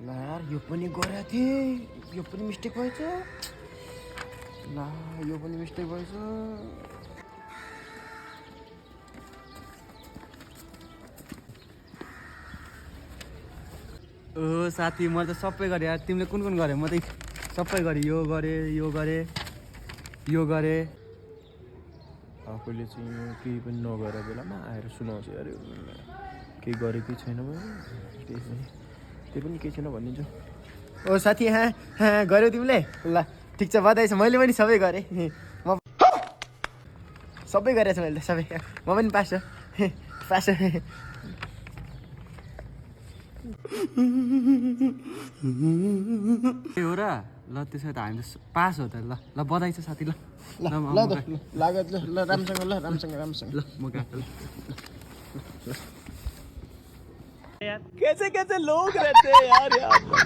ल यार यो पनि गरेको थिएँ, यो पनि मिस्टेक भएछ। ल यो पनि मिस्टेक भएछ। ओ साथी म त सबै गरेँ यार, तिमीले कुन कुन गरे? म त सबै गरेँ, यो गरेँ, यो गरेँ, यो गरेँ। आफूले चाहिँ केही पनि नगरेर बेलामा आएर सुनाउँछ अरे केही गरेकै छैन त्यही पनि केही छैन भनिदिन्छु। ओ साथी गऱ्यौ तिमीले? ल ठिक छ, बधाई छ। मैले पनि सबै गरेँ, म सबै गरेको छु मैले त सबै। म पनि पास हो पास हो। ए हो र? ल त्यसो त हामी त पास हो त। ल ल बधाई छ साथी। ल ल लागत ल राम्रोसँग, ल राम्रोसँग ल म गएको ल। कैसे कैसे लोग रहते हैं यार यहाँ पर।